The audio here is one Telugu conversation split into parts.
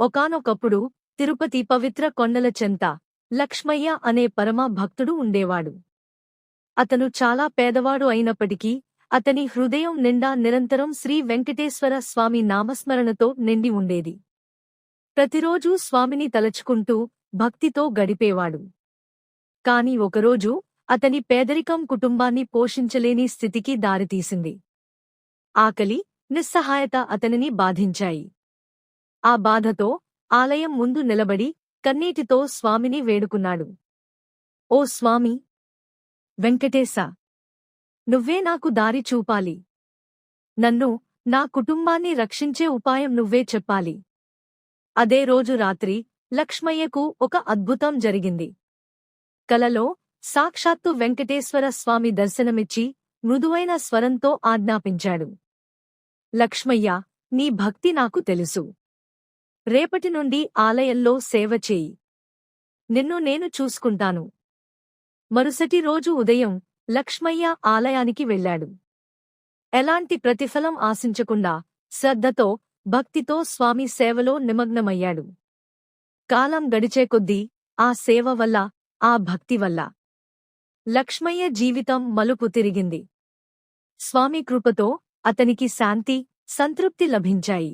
ఒకానొకప్పుడు తిరుపతి పవిత్ర కొండల చెంత లక్ష్మయ్య అనే పరమ భక్తుడు ఉండేవాడు. అతను చాలా పేదవాడు అయినప్పటికీ అతని హృదయం నిండా నిరంతరం శ్రీ వెంకటేశ్వర స్వామి నామస్మరణతో నిండి ఉండేది. ప్రతిరోజూ స్వామిని తలచుకుంటూ భక్తితో గడిపేవాడు. కాని ఒకరోజు అతని పేదరికం కుటుంబాన్ని పోషించలేని స్థితికి దారితీసింది. ఆకలి, నిస్సహాయత అతనిని బాధించాయి. ఆ బాధతో ఆలయం ముందు నిలబడి కన్నీటితో స్వామిని వేడుకున్నాడు. ఓ స్వామీ! వెంకటేశా! నువ్వే నాకు దారి చూపాలి. నన్ను, నా కుటుంబాన్ని రక్షించే ఉపాయం నువ్వే చెప్పాలి. అదే రోజు రాత్రి లక్ష్మయ్యకు ఒక అద్భుతం జరిగింది. కలలో సాక్షాత్తు వెంకటేశ్వర స్వామి దర్శనమిచ్చి మృదువైన స్వరంతో ఆజ్ఞాపించాడు. లక్ష్మయ్యా, నీ భక్తి నాకు తెలుసు. రేపటి నుండి ఆలయంలో సేవ చేయి. నిన్ను నేను చూసుకుంటాను. మరుసటి రోజు ఉదయం లక్ష్మయ్య ఆలయానికి వెళ్ళాడు. ఎలాంటి ప్రతిఫలం ఆశించకుండా శ్రద్ధతో, భక్తితో స్వామి సేవలో నిమగ్నమయ్యాడు. కాలం గడిచే కొద్దీ ఆ సేవ వల్ల, ఆ భక్తి వల్ల లక్ష్మయ్య జీవితం మలుపు తిరిగింది. స్వామి కృపతో అతనికి శాంతి, సంతృప్తి లభించాయి.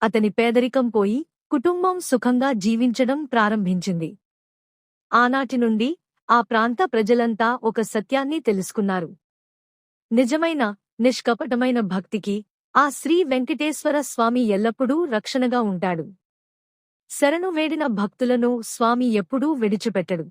అతని పేదరికం పోయి కుటుంబం సుఖంగా జీవించడం ప్రారంభించింది. ఆనాటి నుండి ఆ ప్రాంత ప్రజలంతా ఒక సత్యాన్ని తెలుసుకున్నారు. నిజమైన, నిష్కపటమైన భక్తికి ఆ శ్రీ వెంకటేశ్వర స్వామి ఎల్లప్పుడూ రక్షణగా ఉంటాడు. శరణు వేడిన భక్తులను స్వామి ఎప్పుడూ విడిచిపెట్టడు.